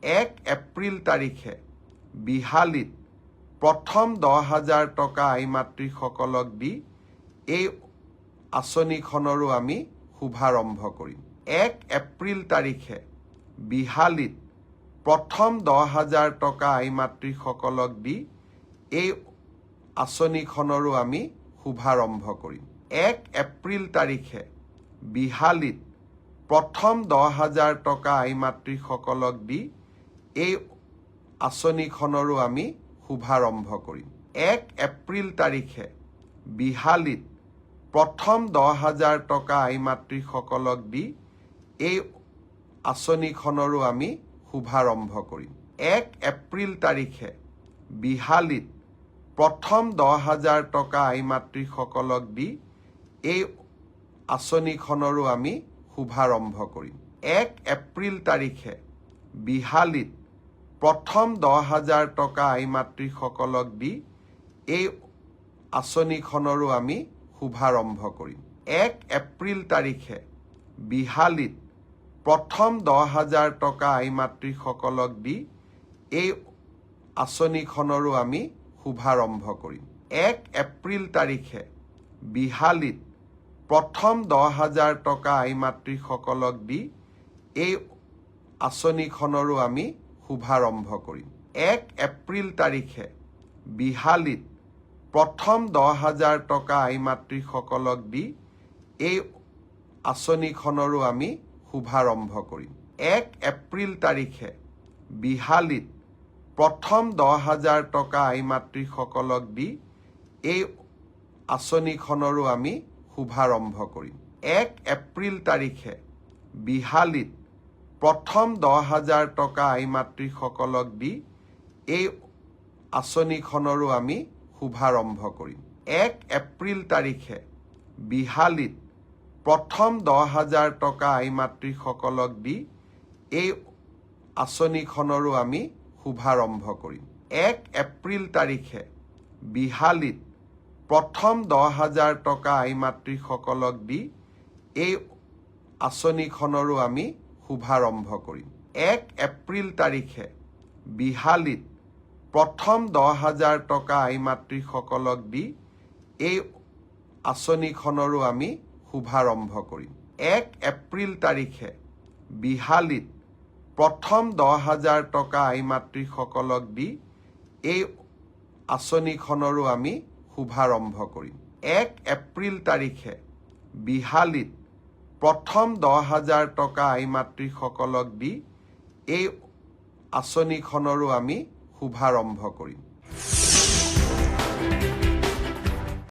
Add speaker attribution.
Speaker 1: 1 এপ্ৰিল তাৰিখে বিহালীত প্ৰথম 10,000 টকা আইমাতৃসকলক দি এই আঁচনিখনৰো আমি শুভাৰম্ভ কৰিম। 1 এপ্ৰিল তাৰিখে বিহালীত প্ৰথম 10,000 টকা আইমাতৃসকলক দি এই আঁচনিখনৰো আমি শুভাৰম্ভ কৰিম। 1 এপ্ৰিল তাৰিখে বিহালীত প্ৰথম 10,000 টকা আইমাতৃসকলক দি এই আঁচনিখনৰো আমি শুভাৰম্ভ কৰিম। 1 এপ্ৰিল তাৰিখে বিহালীত প্ৰথম 10,000 টকা আইমাতৃসকলক দি এই আঁচনিখনৰো আমি শুভাৰম্ভ কৰিম। 1 এপ্ৰিল তাৰিখে বিহালীত প্ৰথম 10,000 টকা আইমাতৃসকলক দি এই আঁচনিখনৰো আমি শুভাৰম্ভ কৰিম। 1 এপ্ৰিল তাৰিখে বিহালীত প্ৰথম 10,000 টকা আইমাতৃসকলক দি এই আঁচনিখনৰো আমি শুভাৰম্ভ কৰিম। 1 এপ্ৰিল তাৰিখে বিহালীত প্ৰথম 10,000 টকা আইমাতৃসকলক দি এই আঁচনিখনৰো আমি শুভাৰম্ভ কৰিম। 1 এপ্ৰিল তাৰিখে বিহালীত প্ৰথম 10,000 টকা আইমাতৃসকলক দি এই আঁচনিখনৰো আমি শুভাৰম্ভ কৰিম। 1 এপ্ৰিল তাৰিখে বিহালীত প্ৰথম 10,000 টকা আইমাতৃসকলক দি এই আঁচনিখনৰো আমি শুভাৰম্ভ কৰিম। 1 এপ্ৰিল তাৰিখে বিহালীত প্ৰথম 10,000 টকা আইমাতৃসকলক দি এই আঁচনিখনৰো আমি শুভাৰম্ভ কৰিম। 1 এপ্ৰিল তাৰিখে বিহালীত প্ৰথম 10,000 টকা আইমাতৃসকলক দি এই আঁচনিখনৰো আমি শুভাৰম্ভ কৰিম। 1 এপ্ৰিল তাৰিখে বিহালীত প্ৰথম 10,000 টকা আইমাতৃসকলক দি এই আঁচনিখনৰো আমি শুভাৰম্ভ কৰিম। 1 এপ্ৰিল তাৰিখে বিহালীত প্ৰথম 10,000 টকা আইমাতৃসকলক দি এই আঁচনিখনৰো আমি শুভাৰম্ভ কৰিম। 1 এপ্ৰিল তাৰিখে বিহালীত প্ৰথম 10,000 টকা আইমাতৃসকলক দি এই আঁচনিখনৰো আমি শুভাৰম্ভ কৰিম। 1 এপ্ৰিল তাৰিখে বিহালীত প্ৰথম 10,000 টকা আইমাতৃসকলক দি এই আঁচনিখনৰো আমি শুভাৰম্ভ কৰিম। 1 এপ্ৰিল তাৰিখে বিহালীত প্ৰথম 10,000 টকা আইমাতৃসকলক দি এই আঁচনিখনৰো আমি শুভাৰম্ভ কৰিম।